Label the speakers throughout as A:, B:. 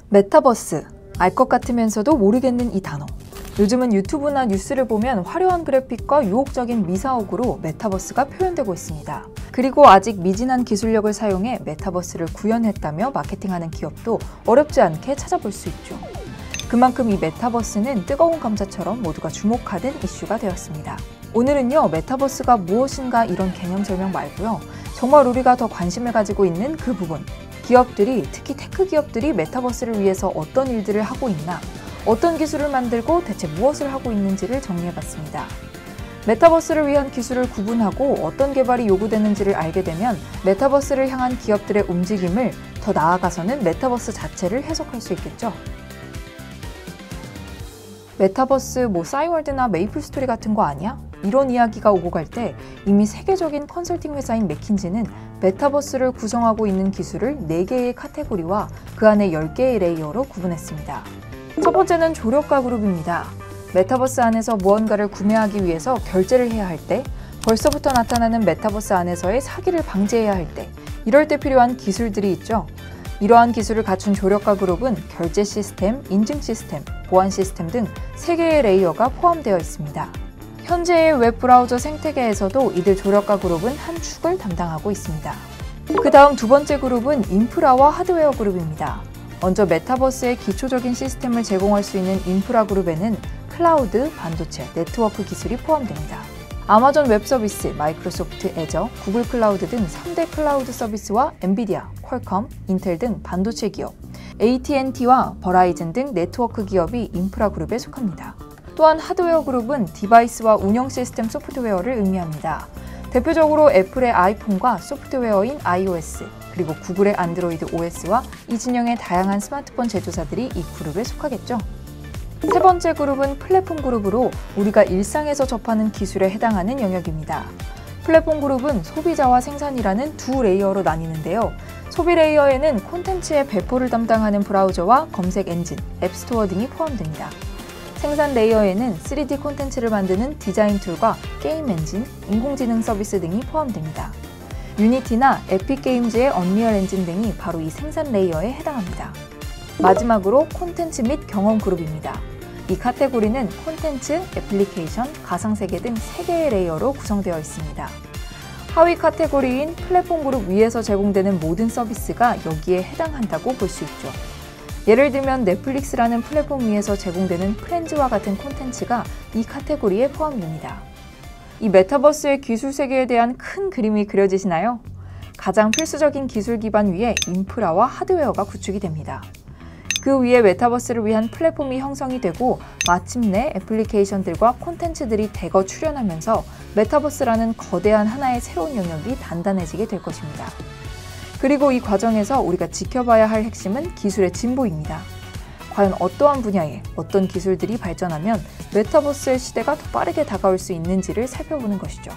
A: 메타버스, 알 것 같으면서도 모르겠는 이 단어. 요즘은 유튜브나 뉴스를 보면 화려한 그래픽과 유혹적인 미사옥으로 메타버스가 표현되고 있습니다. 그리고 아직 미진한 기술력을 사용해 메타버스를 구현했다며 마케팅하는 기업도 어렵지 않게 찾아볼 수 있죠. 그만큼 이 메타버스는 뜨거운 감자처럼 모두가 주목하는 이슈가 되었습니다. 오늘은요, 메타버스가 무엇인가 이런 개념 설명 말고요, 정말 우리가 더 관심을 가지고 있는 그 부분, 기업들이, 특히 테크 기업들이 메타버스를 위해서 어떤 일들을 하고 있나, 어떤 기술을 만들고 대체 무엇을 하고 있는지를 정리해봤습니다. 메타버스를 위한 기술을 구분하고 어떤 개발이 요구되는지를 알게 되면 메타버스를 향한 기업들의 움직임을, 더 나아가서는 메타버스 자체를 해석할 수 있겠죠. 메타버스 싸이월드나 메이플스토리 같은 거 아니야? 이런 이야기가 오고 갈 때 이미 세계적인 컨설팅 회사인 맥킨지는 메타버스를 구성하고 있는 기술을 4개의 카테고리와 그 안에 10개의 레이어로 구분했습니다. 첫 번째는 조력가 그룹입니다. 메타버스 안에서 무언가를 구매하기 위해서 결제를 해야 할 때, 벌써부터 나타나는 메타버스 안에서의 사기를 방지해야 할 때, 이럴 때 필요한 기술들이 있죠. 이러한 기술을 갖춘 조력가 그룹은 결제 시스템, 인증 시스템, 보안 시스템 등 3개의 레이어가 포함되어 있습니다. 현재의 웹브라우저 생태계에서도 이들 조력가 그룹은 한 축을 담당하고 있습니다. 그 다음 두 번째 그룹은 인프라와 하드웨어 그룹입니다. 먼저 메타버스의 기초적인 시스템을 제공할 수 있는 인프라 그룹에는 클라우드, 반도체, 네트워크 기술이 포함됩니다. 아마존 웹 서비스, 마이크로소프트 애저, 구글 클라우드 등 3대 클라우드 서비스와 엔비디아, 퀄컴, 인텔 등 반도체 기업, AT&T와 버라이즌 등 네트워크 기업이 인프라 그룹에 속합니다. 또한 하드웨어 그룹은 디바이스와 운영 시스템 소프트웨어를 의미합니다. 대표적으로 애플의 아이폰과 소프트웨어인 iOS, 그리고 구글의 안드로이드 OS와 이 진영의 다양한 스마트폰 제조사들이 이 그룹에 속하겠죠. 세 번째 그룹은 플랫폼 그룹으로 우리가 일상에서 접하는 기술에 해당하는 영역입니다. 플랫폼 그룹은 소비자와 생산이라는 두 레이어로 나뉘는데요. 소비 레이어에는 콘텐츠의 배포를 담당하는 브라우저와 검색 엔진, 앱스토어 등이 포함됩니다. 생산 레이어에는 3D 콘텐츠를 만드는 디자인 툴과 게임 엔진, 인공지능 서비스 등이 포함됩니다. 유니티나 에픽게임즈의 언리얼 엔진 등이 바로 이 생산 레이어에 해당합니다. 마지막으로 콘텐츠 및 경험 그룹입니다. 이 카테고리는 콘텐츠, 애플리케이션, 가상세계 등 3개의 레이어로 구성되어 있습니다. 하위 카테고리인 플랫폼 그룹 위에서 제공되는 모든 서비스가 여기에 해당한다고 볼 수 있죠. 예를 들면 넷플릭스라는 플랫폼 위에서 제공되는 프렌즈와 같은 콘텐츠가 이 카테고리에 포함됩니다. 이 메타버스의 기술 세계에 대한 큰 그림이 그려지시나요? 가장 필수적인 기술 기반 위에 인프라와 하드웨어가 구축이 됩니다. 그 위에 메타버스를 위한 플랫폼이 형성이 되고 마침내 애플리케이션들과 콘텐츠들이 대거 출현하면서 메타버스라는 거대한 하나의 새로운 영역이 단단해지게 될 것입니다. 그리고 이 과정에서 우리가 지켜봐야 할 핵심은 기술의 진보입니다. 과연 어떠한 분야에 어떤 기술들이 발전하면 메타버스의 시대가 더 빠르게 다가올 수 있는지를 살펴보는 것이죠.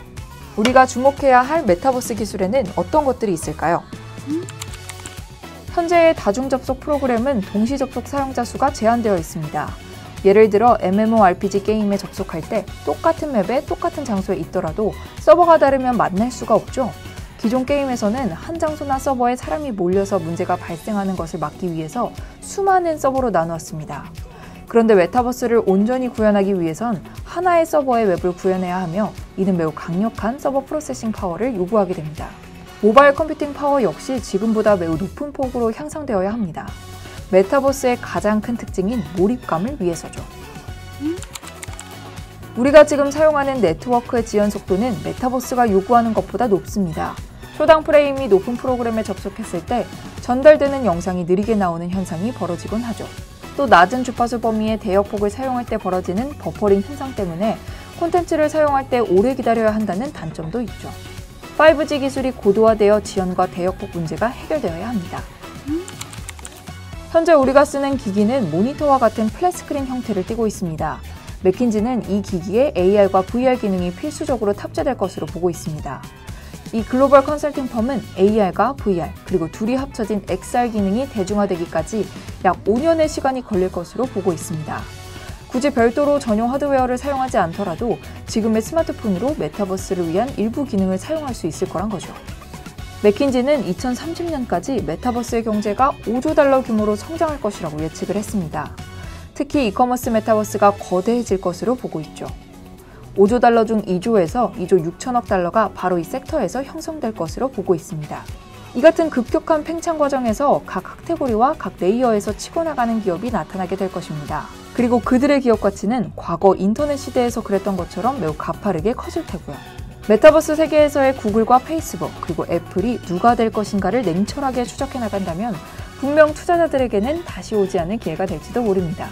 A: 우리가 주목해야 할 메타버스 기술에는 어떤 것들이 있을까요? 현재의 다중접속 프로그램은 동시 접속 사용자 수가 제한되어 있습니다. 예를 들어 MMORPG 게임에 접속할 때 똑같은 맵에 똑같은 장소에 있더라도 서버가 다르면 만날 수가 없죠. 기존 게임에서는 한 장소나 서버에 사람이 몰려서 문제가 발생하는 것을 막기 위해서 수많은 서버로 나누었습니다. 그런데 메타버스를 온전히 구현하기 위해선 하나의 서버의 웹을 구현해야 하며 이는 매우 강력한 서버 프로세싱 파워를 요구하게 됩니다. 모바일 컴퓨팅 파워 역시 지금보다 매우 높은 폭으로 향상되어야 합니다. 메타버스의 가장 큰 특징인 몰입감을 위해서죠. 우리가 지금 사용하는 네트워크의 지연 속도는 메타버스가 요구하는 것보다 높습니다. 초당 프레임이 높은 프로그램에 접속했을 때 전달되는 영상이 느리게 나오는 현상이 벌어지곤 하죠. 또 낮은 주파수 범위의 대역폭을 사용할 때 벌어지는 버퍼링 현상 때문에 콘텐츠를 사용할 때 오래 기다려야 한다는 단점도 있죠. 5G 기술이 고도화되어 지연과 대역폭 문제가 해결되어야 합니다. 현재 우리가 쓰는 기기는 모니터와 같은 플랫스크린 형태를 띠고 있습니다. 맥킨지는 이 기기에 AR과 VR 기능이 필수적으로 탑재될 것으로 보고 있습니다. 이 글로벌 컨설팅 펌은 AR과 VR, 그리고 둘이 합쳐진 XR 기능이 대중화되기까지 약 5년의 시간이 걸릴 것으로 보고 있습니다. 굳이 별도로 전용 하드웨어를 사용하지 않더라도 지금의 스마트폰으로 메타버스를 위한 일부 기능을 사용할 수 있을 거란 거죠. 맥킨지는 2030년까지 메타버스의 경제가 5조 달러 규모로 성장할 것이라고 예측을 했습니다. 특히 이커머스 메타버스가 거대해질 것으로 보고 있죠. 5조 달러 중 2조에서 2조 6천억 달러가 바로 이 섹터에서 형성될 것으로 보고 있습니다. 이 같은 급격한 팽창 과정에서 각 카테고리와 각 레이어에서 치고 나가는 기업이 나타나게 될 것입니다. 그리고 그들의 기업 가치는 과거 인터넷 시대에서 그랬던 것처럼 매우 가파르게 커질 테고요. 메타버스 세계에서의 구글과 페이스북 그리고 애플이 누가 될 것인가를 냉철하게 추적해 나간다면 분명 투자자들에게는 다시 오지 않을 기회가 될지도 모릅니다.